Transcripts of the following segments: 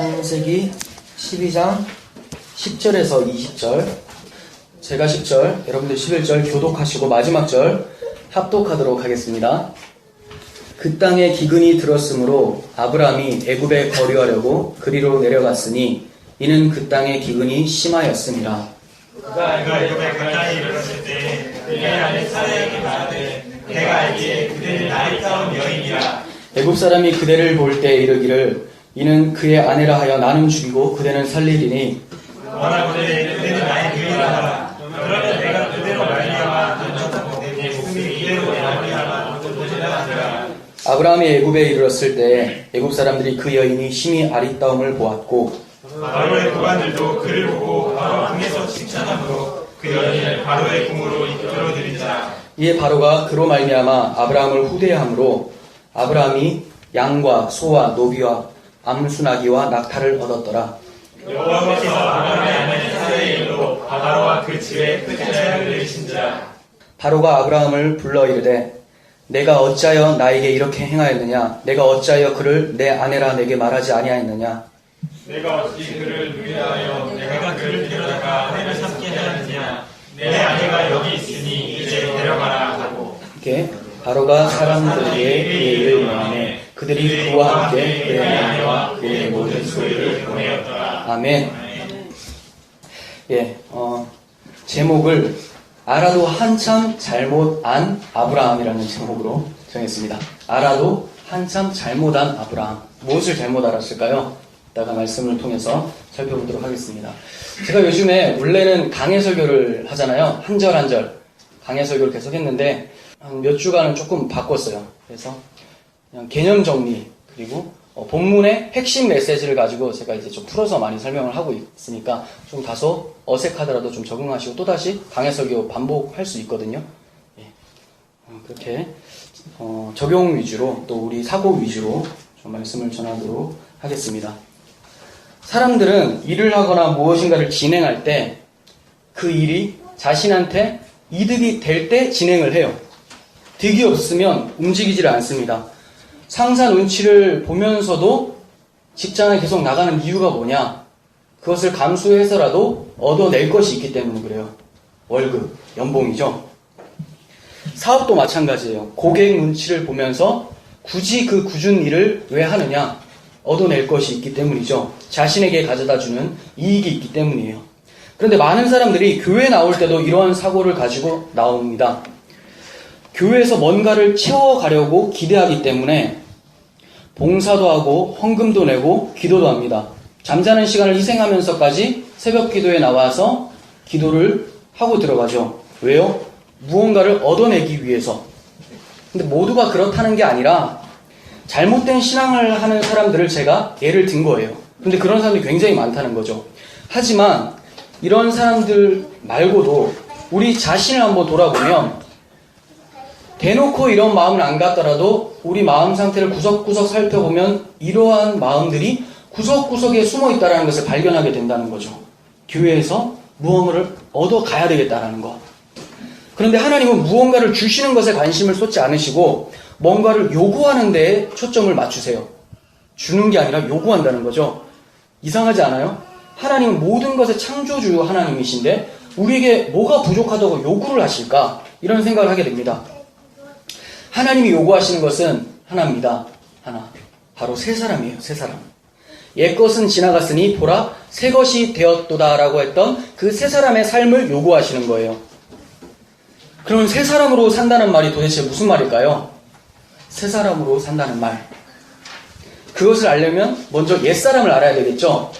창세기 12장 10절에서 20절, 제가 10절, 여러분들 11절 교독하시고 마지막 절 합독하도록 하겠습니다. 그 땅에 기근이 들었으므로 아브라함이 애굽에 거류하려고 그리로 내려갔으니 이는 그 땅에 기근이 심하였음이라. 그가 애굽에 가까이 이르렀을 때 그의 아내 사라에게 말하되 내가 알기에 그대는 아리따운 여인이라. 애굽 사람이 그대를 볼 때 이르기를 이는 그의 아내라 하여 나는 죽이고 그대는 살리리니 원하건대 그대는 나의 누이라. 그러면 내가 그대로 말미암아 눈쳤고 내 목숨이 이대로 말미암아 보지나 하리라. 아브라함이 애굽에 이르렀을 때 애굽 사람들이 그 여인이 심히 아리따움을 보았고 바로의 고관들도 그를 보고 바로 궁에서 칭찬함으로 그 여인을 바로의 궁으로 이끌어들이자. 이에 바로가 그로 말미암아 아브라함을 후대함으로 아브라함이 양과 소와 노비와 암수나기와 낙타를 얻었더라. 여호와께서 아브라함의 아내 사라의 일로 바로와 그 집에 큰 재앙을 내리신지라. 바로가 아브라함을 불러 이르되 내가 어찌하여 나에게 이렇게 행하였느냐? 내가 어찌하여 그를 내 아내라 내게 말하지 아니하였느냐? 내가 어찌 그를 누이하여 내가 그를 데려다가 아내를 삼게 하였느냐? 내 아내가 여기 있으니 이제 데려가라 하고. 이렇게 바로가 사람들에게 그의 일을 명하매 그들이 그와 함께 그의 아내와 그의 모든 소유를 보내었더라. 아멘. 제목을 알아도 한참 잘못 안 아브라함이라는 제목으로 정했습니다. 알아도 한참 잘못 안 아브라함. 무엇을 잘못 알았을까요? 이따가 말씀을 통해서 살펴보도록 하겠습니다. 제가 요즘에 원래는 강해 설교를 하잖아요. 한 절 한 절 강해 설교를 계속 했는데 한 몇 주간은 조금 바꿨어요. 그래서 그냥 개념 정리 그리고 본문의 핵심 메시지를 가지고 제가 이제 좀 풀어서 많이 설명을 하고 있으니까 좀 다소 어색하더라도 좀 적응하시고 또다시 강해 설교 반복할 수 있거든요. 그렇게 적용 위주로 또 우리 사고 위주로 좀 말씀을 전하도록 하겠습니다. 사람들은 일을 하거나 무엇인가를 진행할 때 그 일이 자신한테 이득이 될 때 진행을 해요. 득이 없으면 움직이지를 않습니다. 상사 눈치를 보면서도 직장에 계속 나가는 이유가 뭐냐? 그것을 감수해서라도 얻어낼 것이 있기 때문에 그래요. 월급, 연봉이죠. 사업도 마찬가지예요. 고객 눈치를 보면서 굳이 그 굳은 일을 왜 하느냐? 얻어낼 것이 있기 때문이죠. 자신에게 가져다주는 이익이 있기 때문이에요. 그런데 많은 사람들이 교회에 나올 때도 이러한 사고를 가지고 나옵니다. 교회에서 뭔가를 채워가려고 기대하기 때문에 봉사도 하고 헌금도 내고 기도도 합니다. 잠자는 시간을 희생하면서까지 새벽 기도에 나와서 기도를 하고 들어가죠. 왜요? 무언가를 얻어내기 위해서. 근데 모두가 그렇다는 게 아니라 잘못된 신앙을 하는 사람들을 제가 예를 든 거예요. 근데 그런 사람들이 굉장히 많다는 거죠. 하지만 이런 사람들 말고도 우리 자신을 한번 돌아보면 대놓고 이런 마음을 안 갖더라도 우리 마음 상태를 구석구석 살펴보면 이러한 마음들이 구석구석에 숨어 있다는 것을 발견하게 된다는 거죠. 교회에서 무언가를 얻어가야 되겠다는 것. 그런데 하나님은 무언가를 주시는 것에 관심을 쏟지 않으시고 뭔가를 요구하는 데에 초점을 맞추세요. 주는 게 아니라 요구한다는 거죠. 이상하지 않아요? 하나님은 모든 것의 창조주 하나님이신데 우리에게 뭐가 부족하다고 요구를 하실까? 이런 생각을 하게 됩니다. 하나님이 요구하시는 것은 하나입니다. 하나. 바로 새 사람이에요. 새 사람. 옛것은 지나갔으니 보라 새 것이 되었도다 라고 했던 그 새 사람의 삶을 요구하시는 거예요. 그럼 새 사람으로 산다는 말이 도대체 무슨 말일까요? 새 사람으로 산다는 말. 그것을 알려면 먼저 옛 사람을 알아야 되겠죠?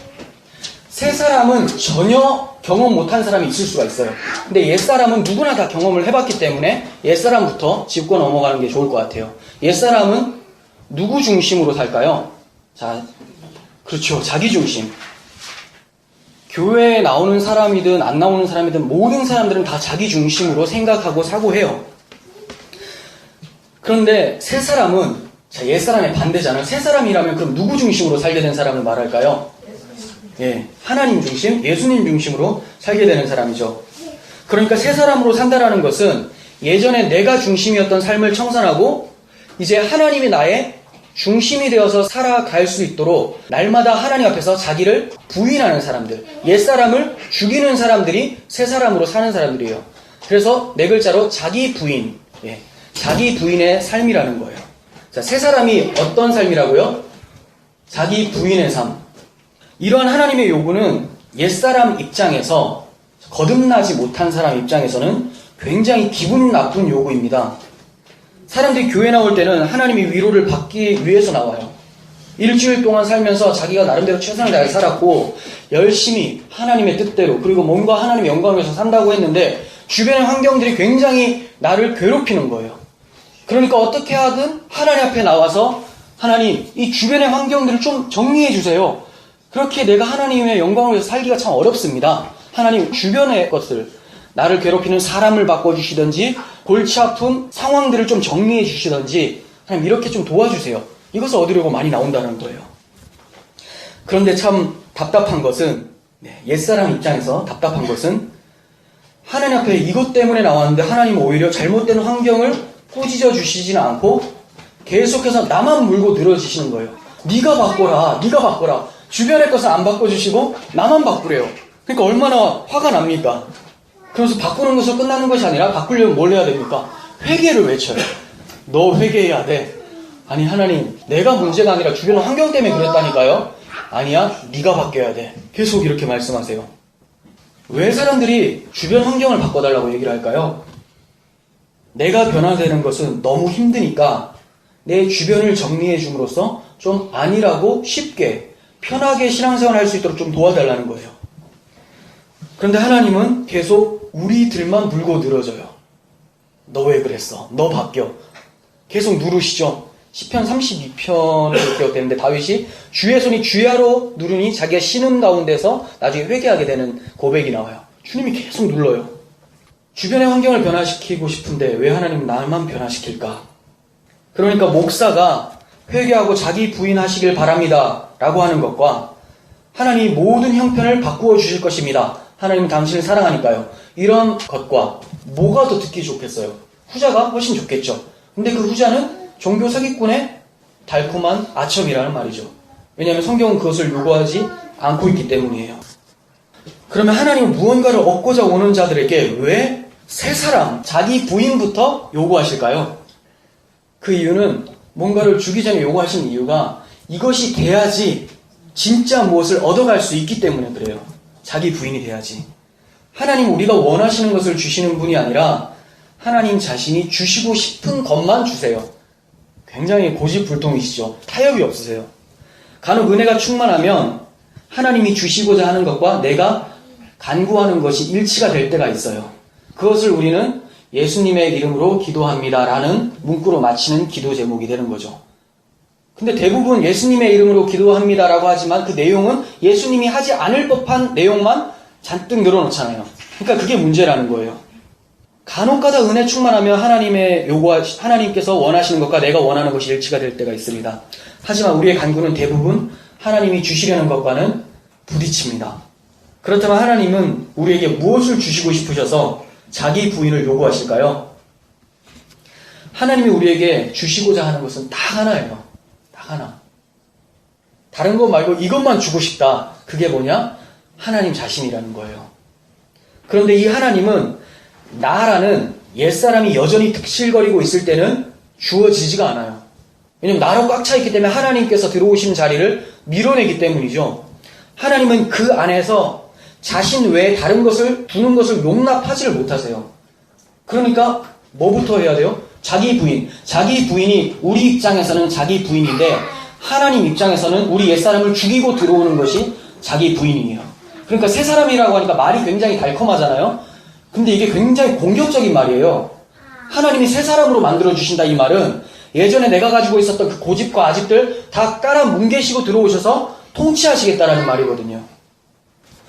새 사람은 전혀 경험 못한 사람이 있을 수가 있어요. 근데 옛 사람은 누구나 다 경험을 해봤기 때문에 옛 사람부터 짚고 넘어가는 게 좋을 것 같아요. 옛 사람은 누구 중심으로 살까요? 자, 그렇죠. 자기 중심. 교회에 나오는 사람이든 안 나오는 사람이든 모든 사람들은 다 자기 중심으로 생각하고 사고해요. 그런데 새 사람은 옛 사람의 반대잖아요. 새 사람이라면 그럼 누구 중심으로 살게 된 사람을 말할까요? 하나님 중심, 예수님 중심으로 살게 되는 사람이죠. 그러니까 새 사람으로 산다라는 것은 예전에 내가 중심이었던 삶을 청산하고 이제 하나님이 나의 중심이 되어서 살아갈 수 있도록 날마다 하나님 앞에서 자기를 부인하는 사람들, 옛사람을 죽이는 사람들이 새 사람으로 사는 사람들이에요. 그래서 네 글자로 자기 부인, 자기 부인의 삶이라는 거예요. 자, 새 사람이 어떤 삶이라고요? 자기 부인의 삶. 이러한 하나님의 요구는 옛사람 입장에서, 거듭나지 못한 사람 입장에서는 굉장히 기분 나쁜 요구입니다. 사람들이 교회 나올 때는 하나님의 위로를 받기 위해서 나와요. 일주일 동안 살면서 자기가 나름대로 최선을 다해 살았고 열심히 하나님의 뜻대로, 그리고 몸과 하나님의 영광을 위해서 산다고 했는데 주변의 환경들이 굉장히 나를 괴롭히는 거예요. 그러니까 어떻게 하든 하나님 앞에 나와서 하나님, 이 주변의 환경들을 좀 정리해 주세요. 그렇게 내가 하나님의 영광을 위해서 살기가 참 어렵습니다. 하나님, 주변의 것들, 나를 괴롭히는 사람을 바꿔주시든지 골치 아픈 상황들을 좀 정리해 주시든지 하나님 이렇게 좀 도와주세요. 이것을 얻으려고 많이 나온다는 거예요. 그런데 참 답답한 것은, 옛사람 입장에서 답답한 것은 하나님 앞에 이것 때문에 나왔는데 하나님은 오히려 잘못된 환경을 꾸짖어 주시지는 않고 계속해서 나만 물고 늘어지시는 거예요. 네가 바꿔라, 네가 바꿔라. 주변의 것을 안 바꿔주시고 나만 바꾸래요. 그러니까 얼마나 화가 납니까? 그래서 바꾸는 것으로 끝나는 것이 아니라 바꾸려면 뭘 해야 됩니까? 회개를 외쳐요. 너 회개해야 돼. 아니 하나님, 내가 문제가 아니라 주변 환경 때문에 그랬다니까요. 아니야, 네가 바뀌어야 돼. 계속 이렇게 말씀하세요. 왜 사람들이 주변 환경을 바꿔달라고 얘기를 할까요? 내가 변화되는 것은 너무 힘드니까 내 주변을 정리해 줌으로써 좀 안일하고 쉽게 편하게 신앙생활을 할 수 있도록 좀 도와달라는 거예요. 그런데 하나님은 계속 우리들만 물고 늘어져요. 너 왜 그랬어? 너 바뀌어. 계속 누르시죠. 시편 32편을 기억되는데 다윗이 주의 손이 주야로 누르니 자기가 신음 가운데서 나중에 회개하게 되는 고백이 나와요. 주님이 계속 눌러요. 주변의 환경을 변화시키고 싶은데 왜 하나님은 나만 변화시킬까? 그러니까 목사가 회개하고 자기 부인하시길 바랍니다 라고 하는 것과 하나님이 모든 형편을 바꾸어 주실 것입니다. 하나님은 당신을 사랑하니까요. 이런 것과 뭐가 더 듣기 좋겠어요? 후자가 훨씬 좋겠죠. 근데 그 후자는 종교 사기꾼의 달콤한 아첨이라는 말이죠. 왜냐하면 성경은 그것을 요구하지 않고 있기 때문이에요. 그러면 하나님은 무언가를 얻고자 오는 자들에게 왜 새 사람, 자기 부인부터 요구하실까요? 그 이유는 뭔가를 주기 전에 요구하신 이유가 이것이 돼야지 진짜 무엇을 얻어갈 수 있기 때문에 그래요. 자기 부인이 돼야지. 하나님 우리가 원하시는 것을 주시는 분이 아니라 하나님 자신이 주시고 싶은 것만 주세요. 굉장히 고집불통이시죠. 타협이 없으세요. 간혹 은혜가 충만하면 하나님이 주시고자 하는 것과 내가 간구하는 것이 일치가 될 때가 있어요. 그것을 우리는 예수님의 이름으로 기도합니다라는 문구로 마치는 기도 제목이 되는 거죠. 근데 대부분 예수님의 이름으로 기도합니다라고 하지만 그 내용은 예수님이 하지 않을 법한 내용만 잔뜩 늘어놓잖아요. 그러니까 그게 문제라는 거예요. 간혹가다 은혜 충만하면 하나님께서 원하시는 것과 내가 원하는 것이 일치가 될 때가 있습니다. 하지만 우리의 간구는 대부분 하나님이 주시려는 것과는 부딪힙니다. 그렇다면 하나님은 우리에게 무엇을 주시고 싶으셔서 자기 부인을 요구하실까요? 하나님이 우리에게 주시고자 하는 것은 다 하나예요. 다 하나. 다른 것 말고 이것만 주고 싶다. 그게 뭐냐? 하나님 자신이라는 거예요. 그런데 이 하나님은 나라는 옛사람이 여전히 득실거리고 있을 때는 주어지지가 않아요. 왜냐하면 나로 꽉 차 있기 때문에 하나님께서 들어오신 자리를 밀어내기 때문이죠. 하나님은 그 안에서 자신 외에 다른 것을 두는 것을 용납하지를 못하세요. 그러니까 뭐부터 해야 돼요? 자기 부인. 자기 부인이 우리 입장에서는 자기 부인인데 하나님 입장에서는 우리 옛사람을 죽이고 들어오는 것이 자기 부인이에요. 그러니까 새 사람이라고 하니까 말이 굉장히 달콤하잖아요. 근데 이게 굉장히 공격적인 말이에요. 하나님이 새 사람으로 만들어주신다 이 말은 예전에 내가 가지고 있었던 그 고집과 아집들 다 깔아 뭉개시고 들어오셔서 통치하시겠다라는 말이거든요.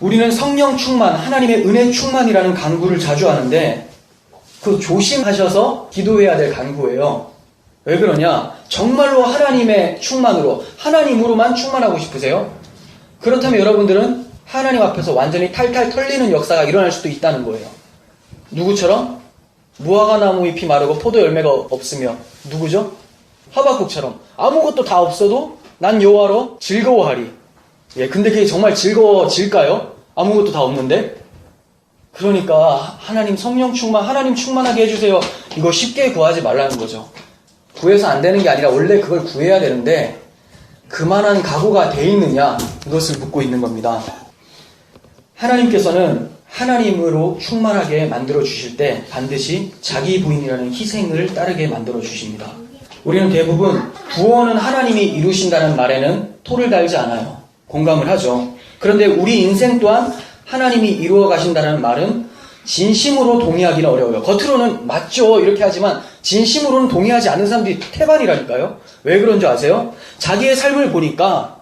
우리는 성령 충만, 하나님의 은혜 충만이라는 간구를 자주 하는데 그 조심하셔서 기도해야 될 간구예요. 왜 그러냐? 정말로 하나님의 충만으로, 하나님으로만 충만하고 싶으세요? 그렇다면 여러분들은 하나님 앞에서 완전히 탈탈 털리는 역사가 일어날 수도 있다는 거예요. 누구처럼? 무화과 나무 잎이 마르고 포도 열매가 없으며 누구죠? 하박국처럼 아무것도 다 없어도 난 여호와로 즐거워하리. 예, 근데 그게 정말 즐거워질까요? 아무것도 다 없는데? 그러니까 하나님 성령 충만, 하나님 충만하게 해주세요. 이거 쉽게 구하지 말라는 거죠. 구해서 안 되는 게 아니라 원래 그걸 구해야 되는데 그만한 각오가 돼 있느냐, 이것을 묻고 있는 겁니다. 하나님께서는 하나님으로 충만하게 만들어 주실 때 반드시 자기 부인이라는 희생을 따르게 만들어 주십니다. 우리는 대부분 구원은 하나님이 이루신다는 말에는 토를 달지 않아요. 공감을 하죠. 그런데 우리 인생 또한 하나님이 이루어 가신다는 말은 진심으로 동의하기는 어려워요. 겉으로는 맞죠 이렇게 하지만 진심으로는 동의하지 않는 사람들이 태반이라니까요. 왜 그런 줄 아세요? 자기의 삶을 보니까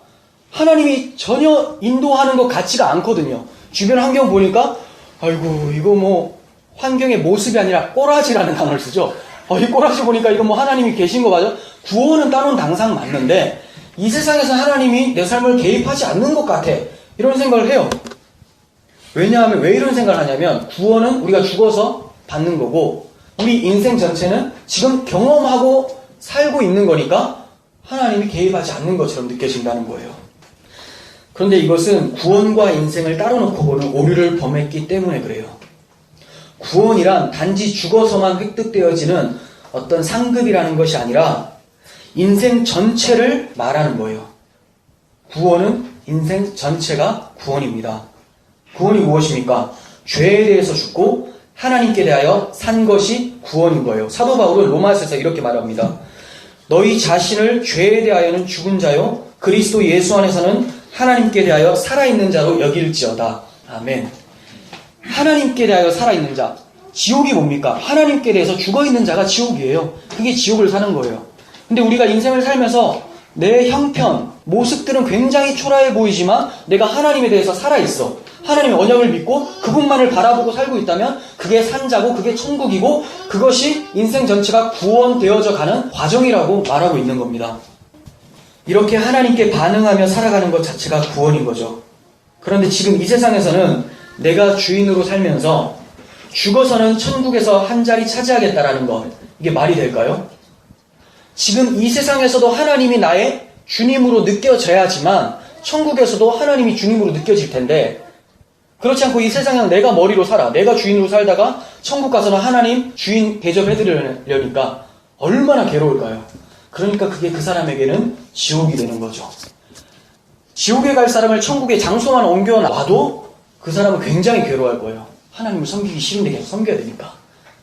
하나님이 전혀 인도하는 것 같지가 않거든요. 주변 환경 보니까 아이고 이거 뭐 환경의 모습이 아니라 꼬라지라는 단어를 쓰죠. 이 꼬라지 보니까 이거 뭐 하나님이 계신 거 맞아? 구원은 따놓은 당상 맞는데 이 세상에서 하나님이 내 삶을 개입하지 않는 것 같아. 이런 생각을 해요. 왜냐하면 왜 이런 생각을 하냐면 구원은 우리가 죽어서 받는 거고 우리 인생 전체는 지금 경험하고 살고 있는 거니까 하나님이 개입하지 않는 것처럼 느껴진다는 거예요. 그런데 이것은 구원과 인생을 따로 놓고 보는 오류를 범했기 때문에 그래요. 구원이란 단지 죽어서만 획득되어지는 어떤 상급이라는 것이 아니라 인생 전체를 말하는 거예요. 구원은 인생 전체가 구원입니다. 구원이 무엇입니까? 죄에 대해서 죽고 하나님께 대하여 산 것이 구원인 거예요. 사도 바울은 로마서에서 이렇게 말합니다. 너희 자신을 죄에 대하여는 죽은 자요 그리스도 예수 안에서는 하나님께 대하여 살아있는 자로 여길지어다. 아멘. 하나님께 대하여 살아있는 자. 지옥이 뭡니까? 하나님께 대해서 죽어있는 자가 지옥이에요. 그게 지옥을 사는 거예요. 근데 우리가 인생을 살면서 내 형편, 모습들은 굉장히 초라해 보이지만 내가 하나님에 대해서 살아있어. 하나님의 언약을 믿고 그분만을 바라보고 살고 있다면 그게 산자고 그게 천국이고 그것이 인생 전체가 구원되어져 가는 과정이라고 말하고 있는 겁니다. 이렇게 하나님께 반응하며 살아가는 것 자체가 구원인 거죠. 그런데 지금 이 세상에서는 내가 주인으로 살면서 죽어서는 천국에서 한 자리 차지하겠다라는 것, 이게 말이 될까요? 지금 이 세상에서도 하나님이 나의 주님으로 느껴져야지만 천국에서도 하나님이 주님으로 느껴질 텐데 그렇지 않고 이 세상에는 내가 머리로 살아, 내가 주인으로 살다가 천국 가서는 하나님 주인 대접해드리려니까 얼마나 괴로울까요? 그러니까 그게 그 사람에게는 지옥이 되는 거죠. 지옥에 갈 사람을 천국에 장소만 옮겨놔도 그 사람은 굉장히 괴로워할 거예요. 하나님을 섬기기 싫은데 계속 섬겨야 되니까.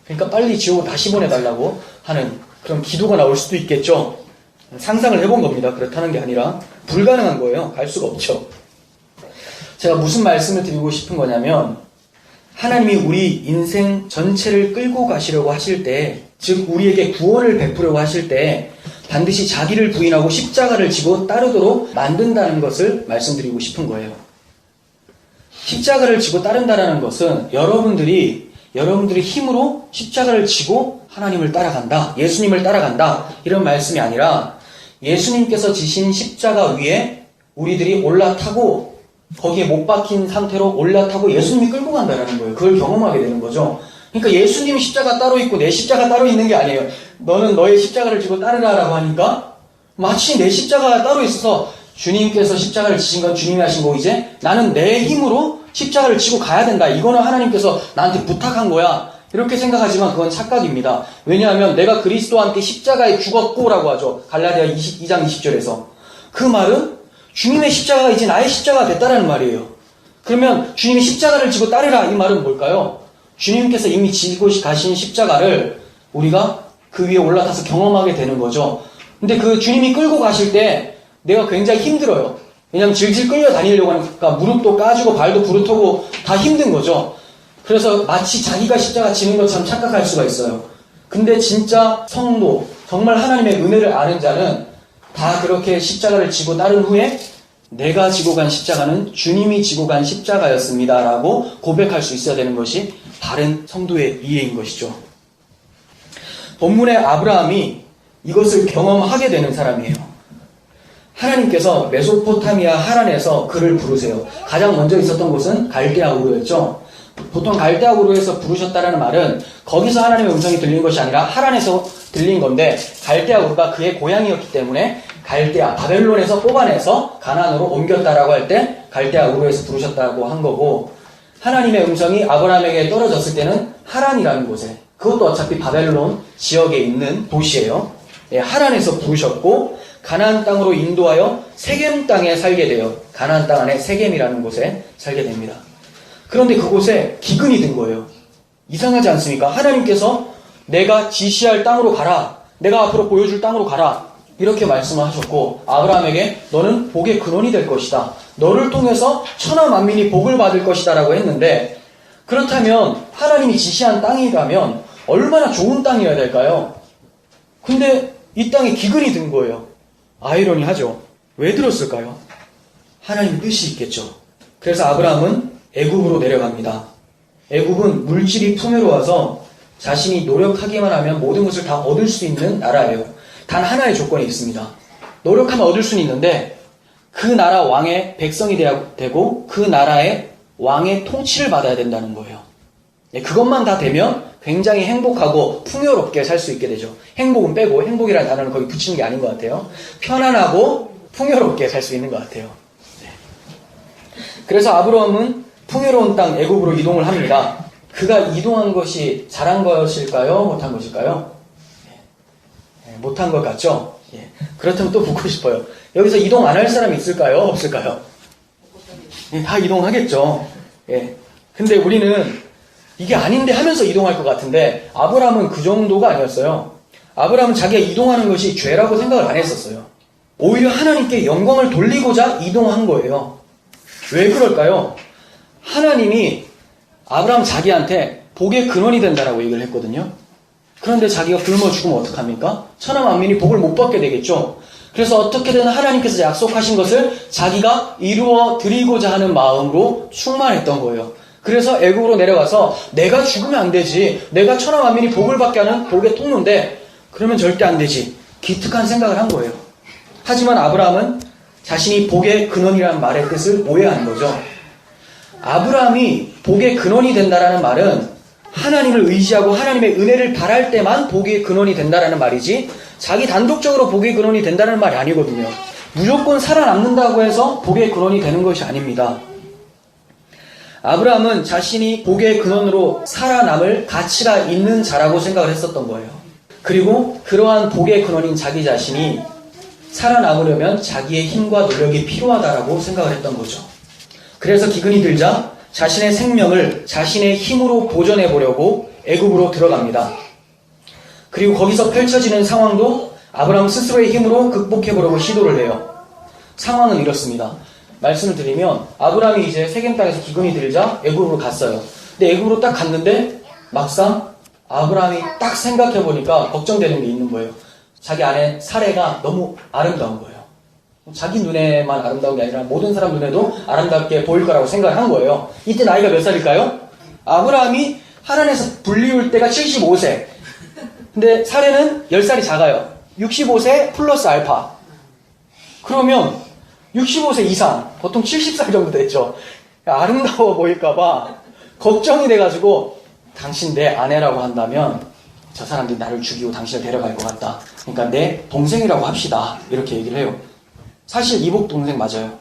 그러니까 빨리 지옥으로 다시 보내달라고 하는 그런 기도가 나올 수도 있겠죠. 상상을 해본 겁니다. 그렇다는 게 아니라 불가능한 거예요. 갈 수가 없죠. 제가 무슨 말씀을 드리고 싶은 거냐면 하나님이 우리 인생 전체를 끌고 가시려고 하실 때, 즉 우리에게 구원을 베푸려고 하실 때 반드시 자기를 부인하고 십자가를 지고 따르도록 만든다는 것을 말씀드리고 싶은 거예요. 십자가를 지고 따른다는 것은 여러분들이 힘으로 십자가를 지고 하나님을 따라간다, 예수님을 따라간다 이런 말씀이 아니라 예수님께서 지신 십자가 위에 우리들이 올라타고 거기에 못 박힌 상태로 올라타고 예수님이 끌고 간다는 거예요. 그걸 경험하게 되는 거죠. 그러니까 예수님 십자가 따로 있고 내 십자가 따로 있는 게 아니에요. 너는 너의 십자가를 지고 따르라라고 하니까 마치 내 십자가가 따로 있어서 주님께서 십자가를 지신 건 주님이 하신 거고 이제 나는 내 힘으로 십자가를 지고 가야 된다. 이거는 하나님께서 나한테 부탁한 거야. 이렇게 생각하지만 그건 착각입니다. 왜냐하면 내가 그리스도와 함께 십자가에 죽었고라고 하죠. 갈라디아 2장 20절에서. 그 말은 주님의 십자가가 이제 나의 십자가가 됐다라는 말이에요. 그러면 주님이 십자가를 지고 따르라 이 말은 뭘까요? 주님께서 이미 지고 가신 십자가를 우리가 그 위에 올라타서 경험하게 되는 거죠. 근데 그 주님이 끌고 가실 때 내가 굉장히 힘들어요. 왜냐하면 질질 끌려 다니려고 하니까 무릎도 까지고 발도 부르트고 다 힘든 거죠. 그래서 마치 자기가 십자가 지는 것처럼 착각할 수가 있어요. 근데 진짜 성도, 정말 하나님의 은혜를 아는 자는 다 그렇게 십자가를 지고 따른 후에 내가 지고 간 십자가는 주님이 지고 간 십자가였습니다 라고 고백할 수 있어야 되는 것이 바른 성도의 이해인 것이죠. 본문의 아브라함이 이것을 경험하게 되는 사람이에요. 하나님께서 메소포타미아 하란에서 그를 부르세요. 가장 먼저 있었던 곳은 갈대아 우르였죠. 보통 갈대아 우르에서 부르셨다라는 말은 거기서 하나님의 음성이 들린 것이 아니라 하란에서 들린 건데, 갈대아 우르가 그의 고향이었기 때문에 갈대아, 바벨론에서 뽑아내서 가나안으로 옮겼다라고 할 때 갈대아 우르에서 부르셨다고 한 거고, 하나님의 음성이 아브라함에게 떨어졌을 때는 하란이라는 곳에, 그것도 어차피 바벨론 지역에 있는 도시예요. 예, 하란에서 부르셨고, 가나안 땅으로 인도하여 세겜 땅에 살게 돼요. 가나안 땅 안에 세겜이라는 곳에 살게 됩니다. 그런데 그곳에 기근이 든 거예요. 이상하지 않습니까? 하나님께서 내가 지시할 땅으로 가라, 내가 앞으로 보여줄 땅으로 가라, 이렇게 말씀을 하셨고, 아브라함에게 너는 복의 근원이 될 것이다, 너를 통해서 천하 만민이 복을 받을 것이다 라고 했는데, 그렇다면 하나님이 지시한 땅이라면 얼마나 좋은 땅이어야 될까요? 근데 이 땅에 기근이 든 거예요. 아이러니하죠. 왜 들었을까요? 하나님 뜻이 있겠죠. 그래서 아브라함은 애굽으로 내려갑니다. 애굽은 물질이 풍요로워서 자신이 노력하기만 하면 모든 것을 다 얻을 수 있는 나라예요. 단 하나의 조건이 있습니다. 노력하면 얻을 수는 있는데 그 나라 왕의 백성이 되고 그 나라의 왕의 통치를 받아야 된다는 거예요. 그것만 다 되면 굉장히 행복하고 풍요롭게 살 수 있게 되죠. 행복은 빼고, 행복이라는 단어는 거기 붙이는 게 아닌 것 같아요. 편안하고 풍요롭게 살 수 있는 것 같아요. 그래서 아브라함은 풍요로운 땅 애굽으로 이동을 합니다. 그가 이동한 것이 잘한 것일까요? 못한 것일까요? 못한 것 같죠? 그렇다면 또 묻고 싶어요. 여기서 이동 안 할 사람이 있을까요? 없을까요? 다 이동하겠죠. 근데 우리는 이게 아닌데 하면서 이동할 것 같은데, 아브라함은 그 정도가 아니었어요. 아브라함은 자기가 이동하는 것이 죄라고 생각을 안 했었어요. 오히려 하나님께 영광을 돌리고자 이동한 거예요. 왜 그럴까요? 하나님이 아브라함 자기한테 복의 근원이 된다라고 얘기를 했거든요. 그런데 자기가 굶어 죽으면 어떡합니까? 천하 만민이 복을 못 받게 되겠죠. 그래서 어떻게든 하나님께서 약속하신 것을 자기가 이루어 드리고자 하는 마음으로 충만했던 거예요. 그래서 애굽으로 내려가서 내가 죽으면 안 되지, 내가 천하 만민이 복을 받게 하는 복의 통로인데 그러면 절대 안 되지, 기특한 생각을 한 거예요. 하지만 아브라함은 자신이 복의 근원이라는 말의 뜻을 오해한 거죠. 아브라함이 복의 근원이 된다라는 말은 하나님을 의지하고 하나님의 은혜를 바랄 때만 복의 근원이 된다라는 말이지, 자기 단독적으로 복의 근원이 된다는 말이 아니거든요. 무조건 살아남는다고 해서 복의 근원이 되는 것이 아닙니다. 아브라함은 자신이 복의 근원으로 살아남을 가치가 있는 자라고 생각을 했었던 거예요. 그리고 그러한 복의 근원인 자기 자신이 살아남으려면 자기의 힘과 노력이 필요하다라고 생각을 했던 거죠. 그래서 기근이 들자 자신의 생명을 자신의 힘으로 보존해 보려고 애굽으로 들어갑니다. 그리고 거기서 펼쳐지는 상황도 아브라함 스스로의 힘으로 극복해 보려고 시도를 해요. 상황은 이렇습니다. 말씀을 드리면 아브라함이 이제 세겜 땅에서 기근이 들자 애굽으로 갔어요. 근데 애굽으로 딱 갔는데 막상 아브라함이 딱 생각해 보니까 걱정되는 게 있는 거예요. 자기 아내 사레가 너무 아름다운 거예요. 자기 눈에만 아름다운 게 아니라 모든 사람 눈에도 아름답게 보일 거라고 생각을 한 거예요. 이때 나이가 몇 살일까요? 아브라함이 하란에서 불리울 때가 75세. 근데 사레는 10살이 작아요. 65세 플러스 알파. 그러면 65세 이상, 보통 70살 정도 됐죠. 아름다워 보일까봐 걱정이 돼가지고, 당신 내 아내라고 한다면 저 사람들이 나를 죽이고 당신을 데려갈 것 같다. 그러니까 내 동생이라고 합시다. 이렇게 얘기를 해요. 사실 이복 동생 맞아요.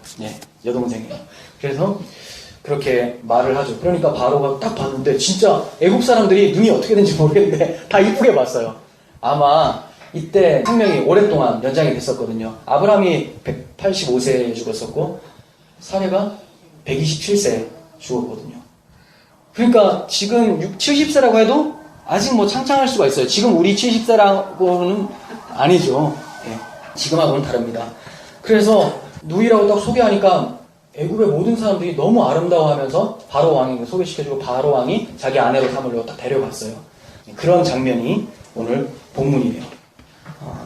여동생이에요. 그래서 그렇게 말을 하죠. 그러니까 바로가 딱 봤는데 진짜 애국 사람들이 눈이 어떻게 된지 모르겠는데 다 이쁘게 봤어요. 아마 이때 생명이 오랫동안 연장이 됐었거든요. 아브라함이 185세에 죽었었고 사레가 127세에 죽었거든요. 그러니까 지금 70세라고 해도 아직 뭐 창창할 수가 있어요. 지금 우리 70세라고는 아니죠. 지금하고는 다릅니다. 그래서 누이라고 딱 소개하니까 애굽의 모든 사람들이 너무 아름다워하면서 바로 왕에게 소개시켜주고 바로 왕이 자기 아내로 삼으려고 딱 데려갔어요. 그런 장면이 오늘 본문이에요.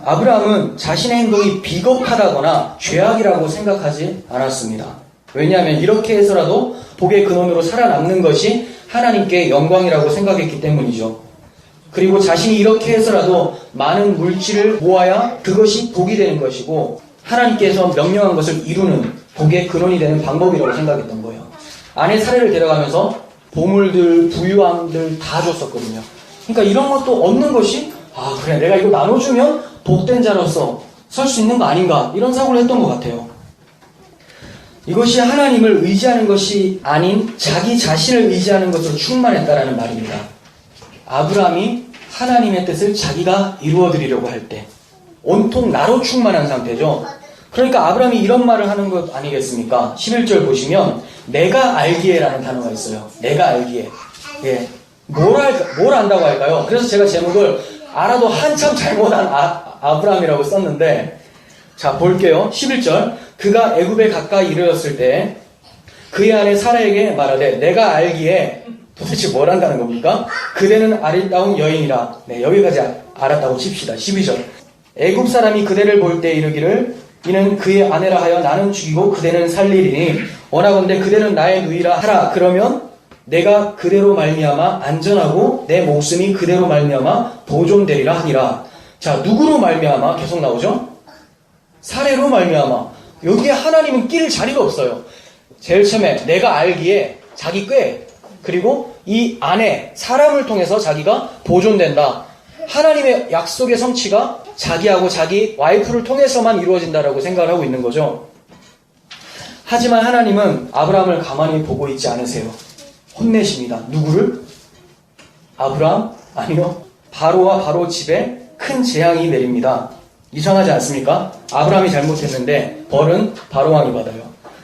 아브라함은 자신의 행동이 비겁하다거나 죄악이라고 생각하지 않았습니다. 왜냐하면 이렇게 해서라도 복의 근원으로 살아남는 것이 하나님께 영광이라고 생각했기 때문이죠. 그리고 자신이 이렇게 해서라도 많은 물질을 모아야 그것이 복이 되는 것이고 하나님께서 명령한 것을 이루는 복의 근원이 되는 방법이라고 생각했던 거예요. 아내 사례를 데려가면서 보물들, 부유함들 다 줬었거든요. 그러니까 이런 것도 얻는 것이 그래 내가 이거 나눠주면 복된 자로서 설 수 있는 거 아닌가 이런 사고를 했던 것 같아요. 이것이 하나님을 의지하는 것이 아닌 자기 자신을 의지하는 것으로 충만했다라는 말입니다. 아브라함이 하나님의 뜻을 자기가 이루어드리려고 할 때 온통 나로 충만한 상태죠. 그러니까 아브라함이 이런 말을 하는 것 아니겠습니까? 11절 보시면 내가 알기에라는 단어가 있어요. 내가 알기에. 예. 뭘 안다고 할까요? 그래서 제가 제목을 알아도 한참 잘못한 아브라함이라고 썼는데, 자 볼게요. 11절 그가 애굽에 가까이 이르렀을 때 그의 아내 사라에게 말하되 내가 알기에 도대체 뭘 한다는 겁니까? 그대는 아름다운 여인이라. 네, 여기까지 알았다고 칩시다. 12절 애굽 사람이 그대를 볼 때 이르기를 이는 그의 아내라 하여 나는 죽이고 그대는 살리리니 원하건대 그대는 나의 누이라 하라. 그러면 내가 그대로 말미암아 안전하고 내 목숨이 그대로 말미암아 보존되리라 하니라. 자, 누구로 말미암아? 계속 나오죠? 사례로 말미암아. 여기에 하나님은 낄 자리가 없어요. 제일 처음에 내가 알기에 자기 꾀, 그리고 이 아내 사람을 통해서 자기가 보존된다. 하나님의 약속의 성취가 자기하고 자기 와이프를 통해서만 이루어진다라고 생각을 하고 있는 거죠. 하지만 하나님은 아브라함을 가만히 보고 있지 않으세요. 혼내십니다. 누구를? 아브라함? 아니요. 바로와 바로 집에 큰 재앙이 내립니다. 이상하지 않습니까? 아브라함이 잘못했는데 벌은 바로왕이 받아요.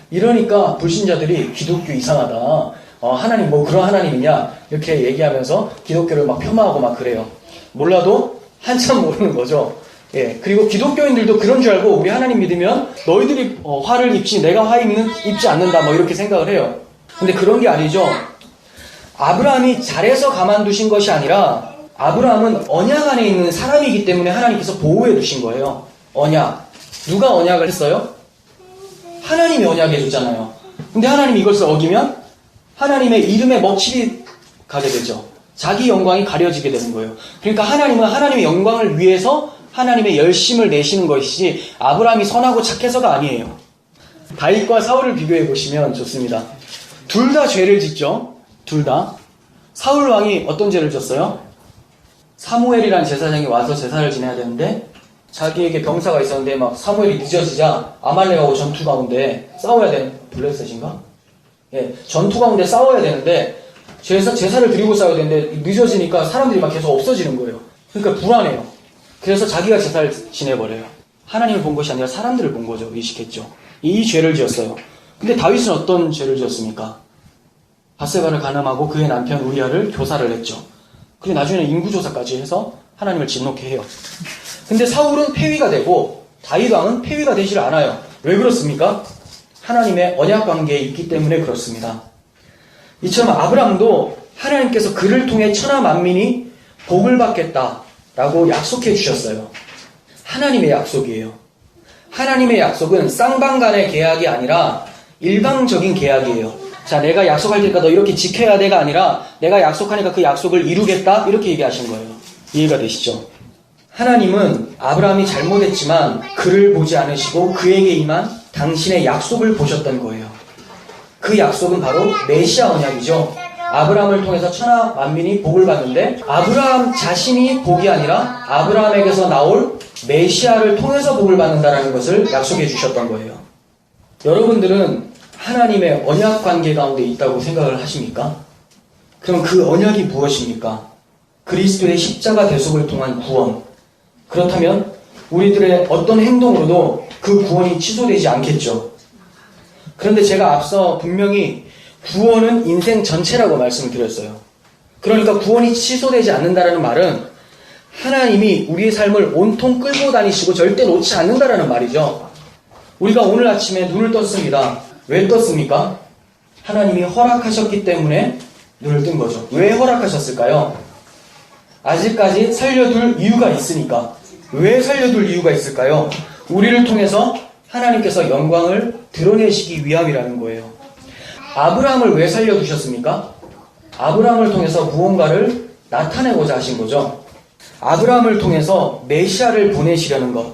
이러니까 불신자들이 기독교 이상하다. 하나님 뭐 그런 하나님이냐 이렇게 얘기하면서 기독교를 막 폄하하고 막 그래요. 몰라도 한참 모르는 거죠. 예, 그리고 기독교인들도 그런 줄 알고 우리 하나님 믿으면 너희들이 화를 입지 내가 화 입지 않는다 뭐 이렇게 생각을 해요. 근데 그런 게 아니죠. 아브라함이 잘해서 가만두신 것이 아니라 아브라함은 언약 안에 있는 사람이기 때문에 하나님께서 보호해 두신 거예요. 언약. 누가 언약을 했어요? 하나님이 언약해 줬잖아요. 근데 하나님이 이것을 어기면 하나님의 이름에 먹칠이 가게 되죠. 자기 영광이 가려지게 되는 거예요. 그러니까 하나님은 하나님의 영광을 위해서 하나님의 열심을 내시는 것이지 아브라함이 선하고 착해서가 아니에요. 다윗과 사울을 비교해 보시면 좋습니다. 둘 다 죄를 짓죠. 둘 다. 사울 왕이 어떤 죄를 졌어요? 사무엘이라는 제사장이 와서 제사를 지내야 되는데 자기에게 병사가 있었는데 막 사무엘이 늦어지자 아말렉하고 전투 가운데 싸워야 되는 블레셋인가? 예, 전투 가운데 싸워야 되는데 제사를 드리고 싸워야 되는데 늦어지니까 사람들이 막 계속 없어지는 거예요. 그러니까 불안해요. 그래서 자기가 제사를 지내버려요. 하나님을 본 것이 아니라 사람들을 본 거죠. 의식했죠. 이 죄를 지었어요. 근데 다윗은 어떤 죄를 지었습니까? 바세바를 간음하고 그의 남편 우리아를 교사를 했죠. 그리고 나중에는 인구조사까지 해서 하나님을 진노케 해요. 근데 사울은 폐위가 되고 다윗 왕은 폐위가 되질 않아요. 왜 그렇습니까? 하나님의 언약 관계에 있기 때문에 그렇습니다. 이처럼 아브라함도 하나님께서 그를 통해 천하 만민이 복을 받겠다라고 약속해 주셨어요. 하나님의 약속이에요. 하나님의 약속은 쌍방간의 계약이 아니라 일방적인 계약이에요. 자, 내가 약속할 테니까 너 이렇게 지켜야 돼가 아니라 내가 약속하니까 그 약속을 이루겠다 이렇게 얘기하신 거예요. 이해가 되시죠? 하나님은 아브라함이 잘못했지만 그를 보지 않으시고 그에게 임한 당신의 약속을 보셨던 거예요. 그 약속은 바로 메시아 언약이죠. 아브라함을 통해서 천하 만민이 복을 받는데 아브라함 자신이 복이 아니라 아브라함에게서 나올 메시아를 통해서 복을 받는다는 것을 약속해 주셨던 거예요. 여러분들은 하나님의 언약 관계 가운데 있다고 생각을 하십니까? 그럼 그 언약이 무엇입니까? 그리스도의 십자가 대속을 통한 구원. 그렇다면 우리들의 어떤 행동으로도 그 구원이 취소되지 않겠죠. 그런데 제가 앞서 분명히 구원은 인생 전체라고 말씀을 드렸어요. 그러니까 구원이 취소되지 않는다는 말은 하나님이 우리의 삶을 온통 끌고 다니시고 절대 놓지 않는다는 말이죠. 우리가 오늘 아침에 눈을 떴습니다. 왜 떴습니까? 하나님이 허락하셨기 때문에 눈을 뜬 거죠. 왜 허락하셨을까요? 아직까지 살려둘 이유가 있으니까. 왜 살려둘 이유가 있을까요? 우리를 통해서 하나님께서 영광을 드러내시기 위함이라는 거예요. 아브라함을 왜 살려두셨습니까? 아브라함을 통해서 무언가를 나타내고자 하신 거죠. 아브라함을 통해서 메시아를 보내시려는 것.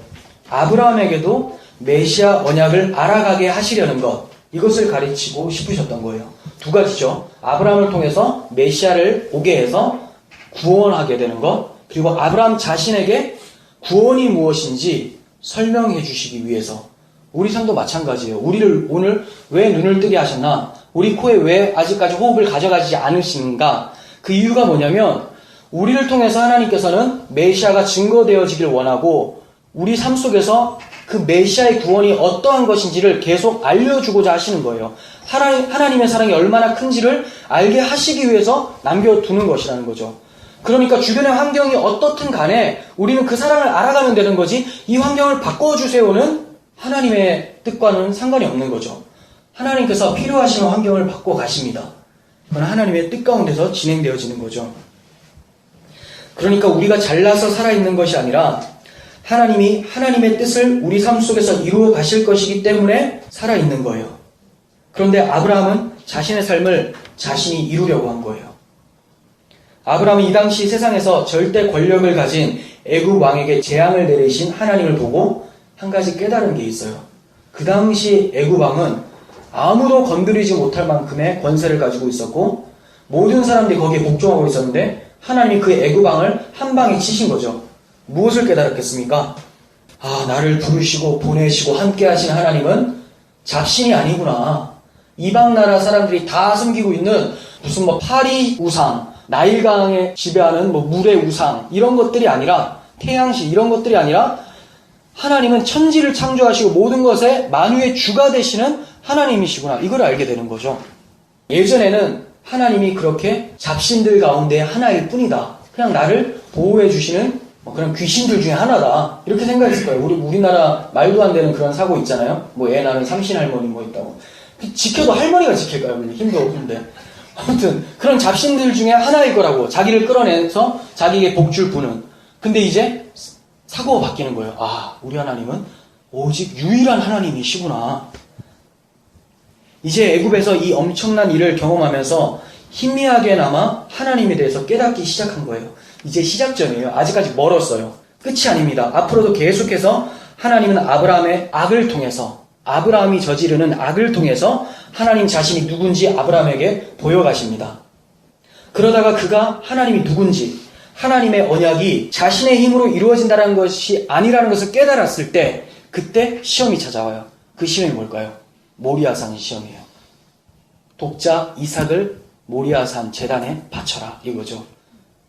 아브라함에게도 메시아 언약을 알아가게 하시려는 것. 이것을 가르치고 싶으셨던 거예요. 두 가지죠. 아브라함을 통해서 메시아를 오게 해서 구원하게 되는 것, 그리고 아브라함 자신에게 구원이 무엇인지 설명해 주시기 위해서. 우리 삶도 마찬가지예요. 우리를 오늘 왜 눈을 뜨게 하셨나? 우리 코에 왜 아직까지 호흡을 가져가지 않으신가? 그 이유가 뭐냐면 우리를 통해서 하나님께서는 메시아가 증거되어지길 원하고 우리 삶 속에서 그 메시아의 구원이 어떠한 것인지를 계속 알려주고자 하시는 거예요. 하나님의 사랑이 얼마나 큰지를 알게 하시기 위해서 남겨두는 것이라는 거죠. 그러니까 주변의 환경이 어떻든 간에 우리는 그 사랑을 알아가면 되는 거지, 이 환경을 바꿔주세요는 하나님의 뜻과는 상관이 없는 거죠. 하나님께서 필요하신 환경을 바꿔 가십니다. 그건 하나님의 뜻 가운데서 진행되어지는 거죠. 그러니까 우리가 잘나서 살아있는 것이 아니라 하나님이 하나님의 뜻을 우리 삶 속에서 이루어 가실 것이기 때문에 살아있는 거예요. 그런데 아브라함은 자신의 삶을 자신이 이루려고 한 거예요. 아브라함이 이 당시 세상에서 절대 권력을 가진 애굽 왕에게 재앙을 내리신 하나님을 보고 한 가지 깨달은 게 있어요. 그 당시 애굽 왕은 아무도 건드리지 못할 만큼의 권세를 가지고 있었고 모든 사람들이 거기에 복종하고 있었는데 하나님이 그 애굽 왕을 한 방에 치신 거죠. 무엇을 깨달았겠습니까? 아, 나를 부르시고 보내시고 함께 하신 하나님은 잡신이 아니구나. 이방 나라 사람들이 다 섬기고 있는 무슨 파리 우상, 나일강에 지배하는 물의 우상, 이런 것들이 아니라, 태양신 이런 것들이 아니라 하나님은 천지를 창조하시고 모든 것의 만유의 주가 되시는 하나님이시구나. 이걸 알게 되는 거죠. 예전에는 하나님이 그렇게 잡신들 가운데 하나일 뿐이다. 그냥 나를 보호해 주시는 그런 귀신들 중에 하나다. 이렇게 생각했을 거예요. 우리나라 말도 안 되는 그런 사고 있잖아요. 애 낳은 삼신할머니 있다고. 지켜도 할머니가 지킬까요? 힘도 없는데. 아무튼 그런 잡신들 중에 하나일 거라고 자기를 끌어내서 자기에게 복줄 부는. 근데 이제 사고가 바뀌는 거예요. 아, 우리 하나님은 오직 유일한 하나님이시구나. 이제 애굽에서 이 엄청난 일을 경험하면서 희미하게나마 하나님에 대해서 깨닫기 시작한 거예요. 이제 시작점이에요. 아직까지 멀었어요. 끝이 아닙니다. 앞으로도 계속해서 하나님은 아브라함의 악을 통해서, 아브라함이 저지르는 악을 통해서 하나님 자신이 누군지 아브라함에게 보여가십니다. 그러다가 그가 하나님이 누군지, 하나님의 언약이 자신의 힘으로 이루어진다는 것이 아니라는 것을 깨달았을 때 그때 시험이 찾아와요. 그 시험이 뭘까요? 모리아산 시험이에요. 독자 이삭을 모리아산 제단에 바쳐라, 이거죠.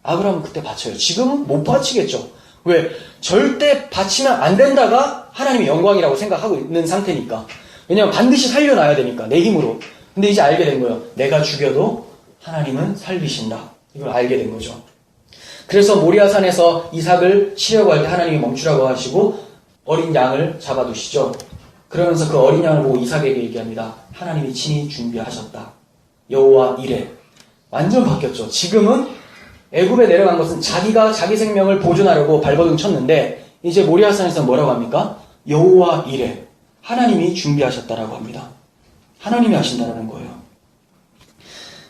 아브라함은 그때 바쳐요. 지금은 못 바치겠죠. 왜? 절대 바치면 안 된다가 하나님의 영광이라고 생각하고 있는 상태니까. 왜냐하면 반드시 살려놔야 되니까, 내 힘으로. 근데 이제 알게 된 거예요. 내가 죽여도 하나님은 살리신다. 이걸 알게 된 거죠. 그래서 모리아산에서 이삭을 치려고 할 때 하나님이 멈추라고 하시고 어린 양을 잡아두시죠. 그러면서 그 어린 양을 보고 이삭에게 얘기합니다. 하나님이 친히 준비하셨다. 여호와 이레. 완전 바뀌었죠. 지금은 애굽에 내려간 것은 자기가 자기 생명을 보존하려고 발버둥 쳤는데 이제 모리아산에서 뭐라고 합니까? 여호와 이레. 하나님이 준비하셨다라고 합니다. 하나님이 하신다라는 거예요.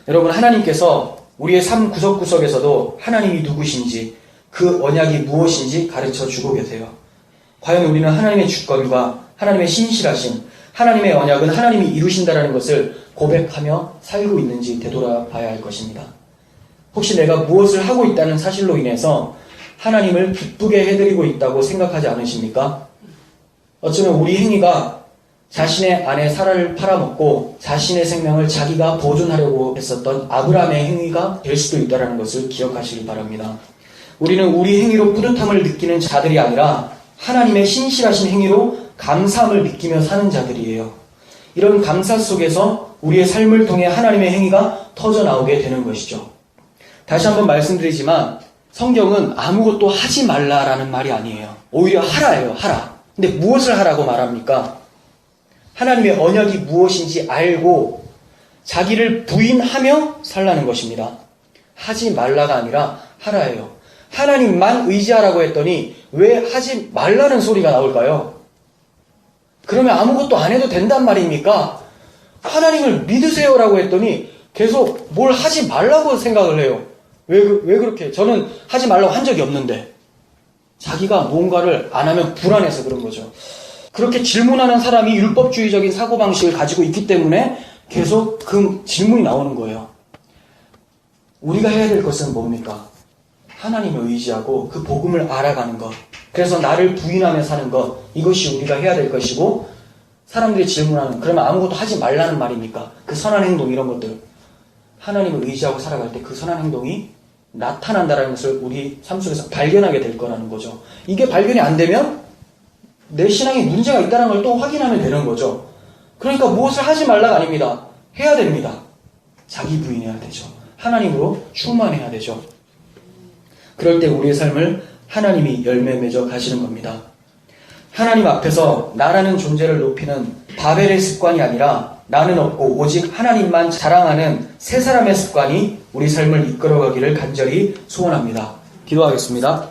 여러분, 하나님께서 우리의 삶 구석구석에서도 하나님이 누구신지, 그 언약이 무엇인지 가르쳐주고 계세요. 과연 우리는 하나님의 주권과 하나님의 신실하신 하나님의 언약은 하나님이 이루신다라는 것을 고백하며 살고 있는지 되돌아봐야 할 것입니다. 혹시 내가 무엇을 하고 있다는 사실로 인해서 하나님을 기쁘게 해드리고 있다고 생각하지 않으십니까? 어쩌면 우리 행위가 자신의 아내 사라를 팔아먹고 자신의 생명을 자기가 보존하려고 했었던 아브라함의 행위가 될 수도 있다는 것을 기억하시기 바랍니다. 우리는 우리 행위로 뿌듯함을 느끼는 자들이 아니라 하나님의 신실하신 행위로 감사함을 느끼며 사는 자들이에요. 이런 감사 속에서 우리의 삶을 통해 하나님의 행위가 터져나오게 되는 것이죠. 다시 한번 말씀드리지만 성경은 아무것도 하지 말라라는 말이 아니에요. 오히려 하라예요. 하라. 근데 무엇을 하라고 말합니까? 하나님의 언약이 무엇인지 알고 자기를 부인하며 살라는 것입니다. 하지 말라가 아니라 하라예요. 하나님만 의지하라고 했더니 왜 하지 말라는 소리가 나올까요? 그러면 아무것도 안 해도 된단 말입니까? 하나님을 믿으세요라고 했더니 계속 뭘 하지 말라고 생각을 해요. 왜 그렇게? 저는 하지 말라고 한 적이 없는데. 자기가 뭔가를 안 하면 불안해서 그런 거죠. 그렇게 질문하는 사람이 율법주의적인 사고방식을 가지고 있기 때문에 계속 그 질문이 나오는 거예요. 우리가 해야 될 것은 뭡니까? 하나님을 의지하고 그 복음을 알아가는 것. 그래서 나를 부인하며 사는 것. 이것이 우리가 해야 될 것이고, 사람들이 질문하는, 그러면 아무것도 하지 말라는 말입니까? 그 선한 행동, 이런 것들. 하나님을 의지하고 살아갈 때 그 선한 행동이 나타난다는 것을 우리 삶 속에서 발견하게 될 거라는 거죠. 이게 발견이 안 되면 내 신앙에 문제가 있다는 걸 또 확인하면 되는 거죠. 그러니까 무엇을 하지 말라가 아닙니다. 해야 됩니다. 자기 부인해야 되죠. 하나님으로 충만해야 되죠. 그럴 때 우리의 삶을 하나님이 열매 맺어 가시는 겁니다. 하나님 앞에서 나라는 존재를 높이는 바벨의 습관이 아니라 나는 없고 오직 하나님만 자랑하는 세 사람의 습관이 우리 삶을 이끌어가기를 간절히 소원합니다. 기도하겠습니다.